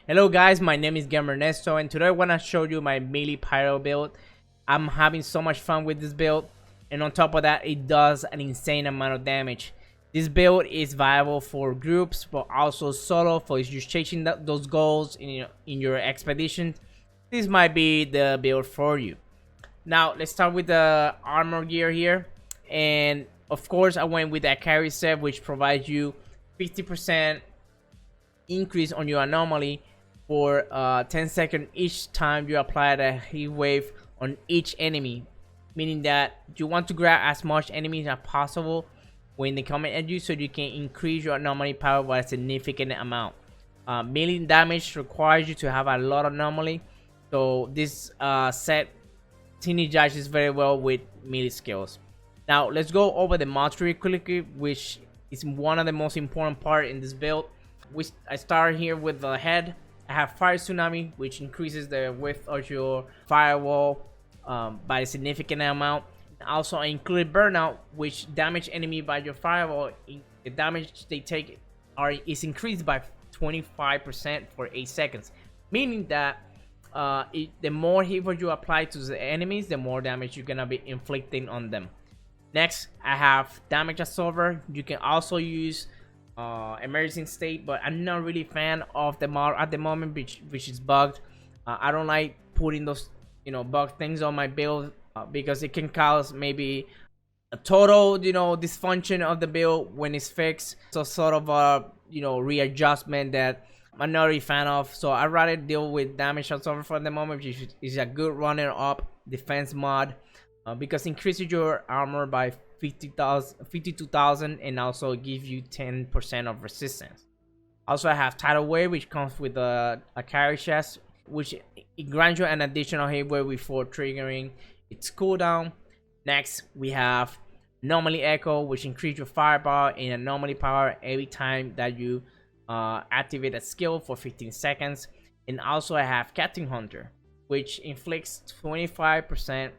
Hello guys, my name is GamerNesto and today I want to show you my Melee Pyro build. I'm having so much fun with this build, and on top of that it does an insane amount of damage. This build is viable for groups but also solo for if you're chasing those goals in your expedition. This might be the build for you. Now let's start with the armor gear here, and of course I went with the Acari set, which provides you 50% increase on your anomaly for 10 seconds each time you apply the heat wave on each enemy, meaning that you want to grab as much enemies as possible when they come at you so you can increase your anomaly power by a significant amount. Melee damage requires you to have a lot of anomaly, so this set synergizes very well with melee skills. Now let's go over the mods really quickly, which is one of the most important part in this build. I start here with the head. I have Fire Tsunami, which increases the width of your firewall by a significant amount. Also, I included Burnout, which damage enemy by your firewall. The damage they take is increased by 25% for 8 seconds, meaning that the more heat you apply to the enemies, the more damage you're gonna be inflicting on them. Next, I have Damage Absorber. You can also use emerging state, but I'm not really a fan of the mod at the moment, which is bugged. I don't like putting those bug things on my build because it can cause maybe a total dysfunction of the build when it's fixed. So sort of a readjustment that I'm not really a fan of. So I'd rather deal with Damage Absorber for the moment, which is a good runner up defense mod because it increases your armor by 52,000 and also give you 10% of resistance. Also, I have Tidal Wave, which comes with a Acari chest, which it grants you an additional hit wave before triggering its cooldown. Next, we have Anomaly Echo, which increases your firepower and anomaly power every time that you activate a skill for 15 seconds. And also I have Captain Hunter, which inflicts 25%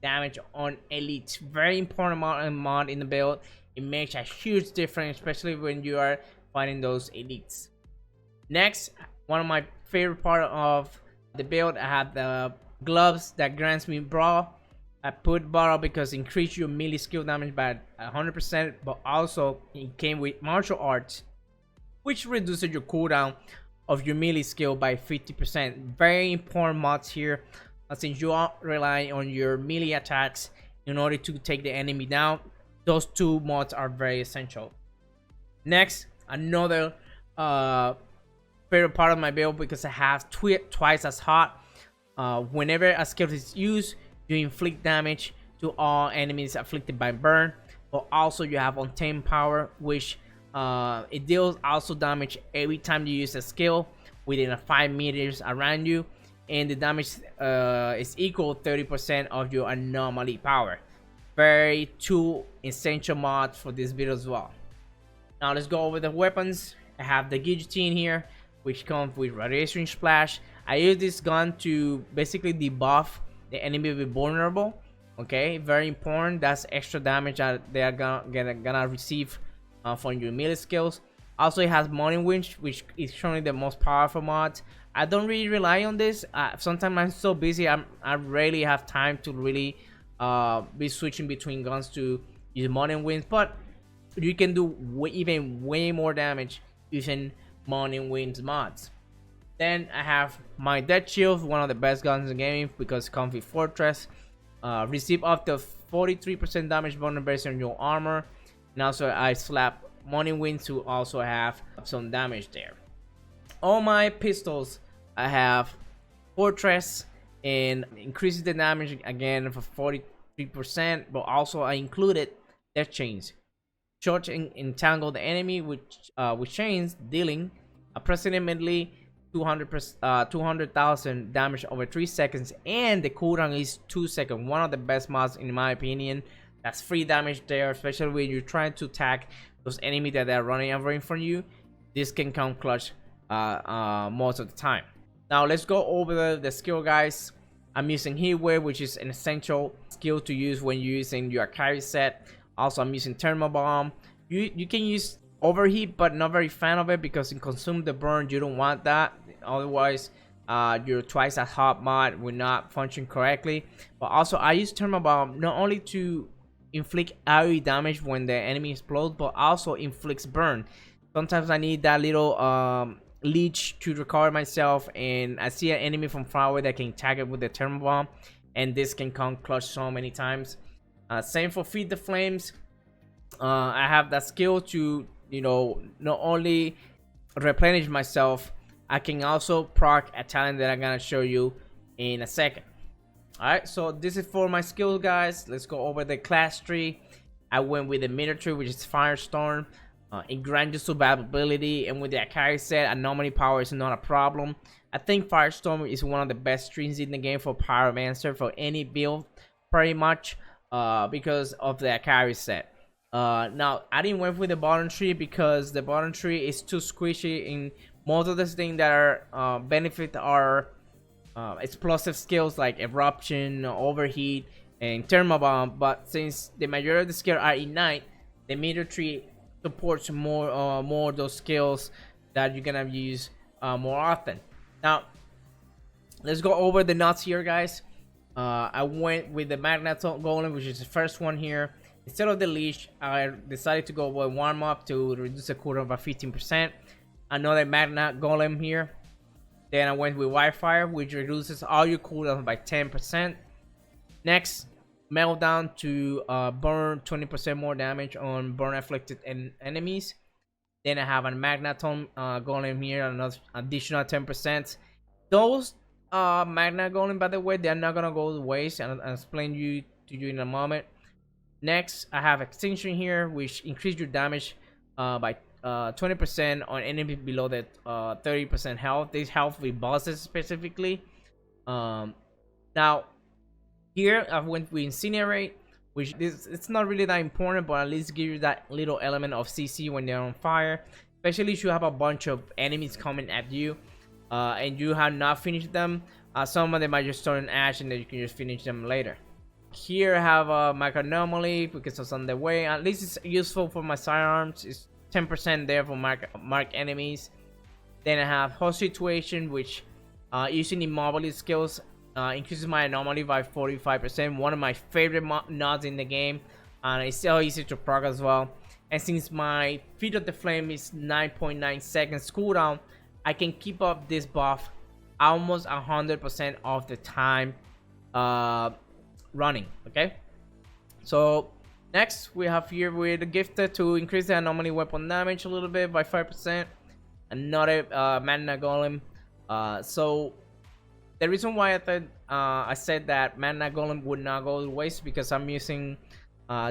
damage on elites. Very important mod in the build. It makes a huge difference, especially when you are fighting those elites. Next, one of my favorite part of the build, I have the gloves that grants me brawl. I put brawl because it increase your melee skill damage by 100%, but also it came with martial arts, which reduces your cooldown of your melee skill by 50%. Very important mods here, since you are relying on your melee attacks in order to take the enemy down. Those two mods are very essential. Next, another favorite part of my build, because I have twice as hot. Whenever a skill is used, you inflict damage to all enemies afflicted by burn, but also you have Untamed Power, which it deals also damage every time you use a skill within 5 meters around you, and the damage is equal 30% of your anomaly power. Very two essential mods for this build as well. Now let's go over the weapons. I have the Guillotine here, which comes with Radiation Splash. I use this gun to basically debuff the enemy with vulnerable. Okay, very important. That's extra damage that they are gonna receive from your melee skills. Also, it has Morning Wind, which is currently the most powerful mod. I don't really rely on this. Sometimes I'm so busy, I rarely have time to really be switching between guns to use Morning Wind, but you can do even way more damage using Morning Winds mods. Then I have my Death Shield, one of the best guns in the game because it comes with Fortress. Receive up to 43% damage vulnerability on your armor, and also I slap Morning Wind to also have some damage there. All my pistols, I have Fortress and increases the damage again for 43%, but also I included Death Chains. Short and entangle the enemy with chains, dealing approximately 200,000 damage over 3 seconds, and the cooldown is 2 seconds. One of the best mods in my opinion. That's free damage there, especially when you're trying to attack those enemies that are running over in front of you. This can come clutch most of the time. Now let's go over the skill, guys. I'm using Heat Wave, which is an essential skill to use when you're using your Acari set. Also, I'm using Thermal Bomb. You can use Overheat, but not very fan of it because it consumes the burn. You don't want that. otherwise your twice as hot mod will not function correctly. But also I use thermal bomb not only to inflict AoE damage when the enemy explodes, but also inflicts burn. Sometimes I need that little leech to recover myself, and I see an enemy from far away that can tag it with the thermal bomb, and this can come clutch so many times. Same for Feed the Flames. I have that skill to, you know, not only replenish myself, I can also proc a talent that I'm gonna show you in a second. Alright, so this is for my skills, guys. Let's go over the class tree. I went with the military, which is Firestorm. It grants you survivability, and with the Acari set, anomaly power is not a problem. I think Firestorm is one of the best streams in the game for Pyromancer for any build, pretty much, because of the Acari set. Now I didn't went with the bottom tree because the bottom tree is too squishy in most of the things that are benefit our explosive skills like eruption, overheat, and thermal bomb. But since the majority of the skills are ignite, the meter tree supports more of those skills that you're gonna use more often. Now let's go over the nuts here, guys. I went with the Magnet Golem, which is the first one here. Instead of the leash, I decided to go with warm up to reduce the cooldown by 15%. Another Magnet Golem here. Then I went with Wildfire, which reduces all your cooldowns by 10%. Next, Meltdown to burn 20% more damage on burn afflicted enemies. Then I have a Magneton Golem here, another additional 10%. Those Magnet Golem, by the way, they're not gonna go to waste, and I'll explain to you in a moment. Next, I have Extinction here, which increase your damage by 20% on enemy below the 30% health. This health with bosses specifically. Now here I went with Incinerate, which it's not really that important, but at least give you that little element of CC when they're on fire, especially if you have a bunch of enemies coming at you and you have not finished them. Some of them might just turn ash, and then you can just finish them later. Here I have a Micro Anomaly because it's on the way. At least it's useful for my sidearms. It's 10% there for mark enemies. Then I have Host Situation, which using immobility skills increases my anomaly by 45%. One of my favorite nods in the game, and it's so easy to proc as well. And since my Feet of the Flame is 9.9 seconds cooldown, I can keep up this buff almost 100% of the time running. Okay, so next we have here with the Gifted to increase the anomaly weapon damage a little bit by 5%. Another Magna Golem. So the reason why I thought I said that Magna Golem would not go to waste because I'm using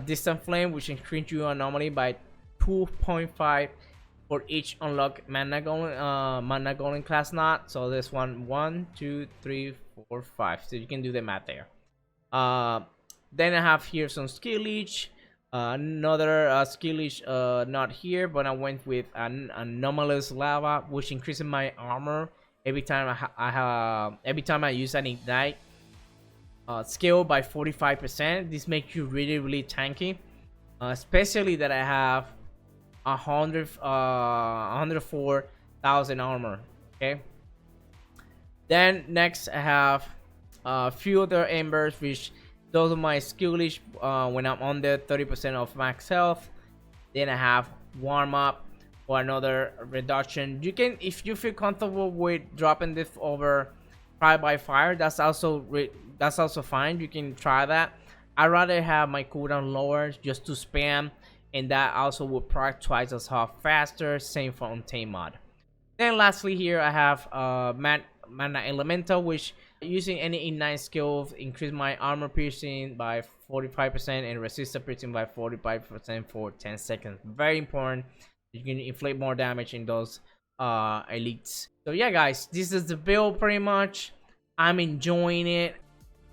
Distant Flame, which increases your anomaly by 2.5 for each unlocked Magna Golem class knot. So this 1, 2, 3, 4, 5. So you can do the math there. Then I have here some Skill Leech, another Skill Leech not here, but I went with an Anomalous Lava, which increases my armor every time every time I use an Ignite skill by 45%. This makes you really tanky, especially that I have 104,000 armor. Okay. Then next I have few other embers, which those are my skill leash when I'm under 30% of max health. Then I have warm up for another reduction. You can, if you feel comfortable with dropping this over Trial by Fire, that's also fine. You can try that. I'd rather have my cooldown lower just to spam, and that also will proc twice as hard faster. Same for Untamed mod. Then lastly here I have Mana Elemental, which using any ignite skill increase my armor piercing by 45% and resistance piercing by 45% for 10 seconds. Very important. You can inflict more damage in those elites. So yeah, guys, this is the build pretty much. I'm enjoying it.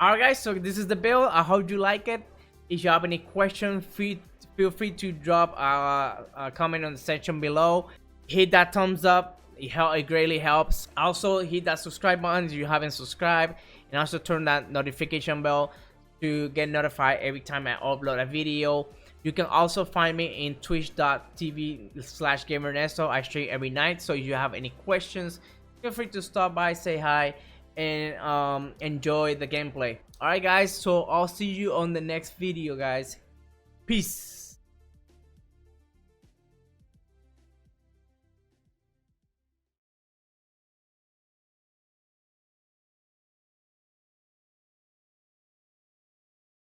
Alright guys, so this is the build. I hope you like it. If you have any questions, feel free to drop a comment on the section below. Hit that thumbs up. It greatly helps. Also hit that subscribe button if you haven't subscribed, and also turn that notification bell to get notified every time I upload a video. You can also find me in twitch.tv/GamerNesto. I stream every night, so if you have any questions, feel free to stop by, say hi, and enjoy the gameplay. Alright guys, so I'll see you on the next video guys. Peace.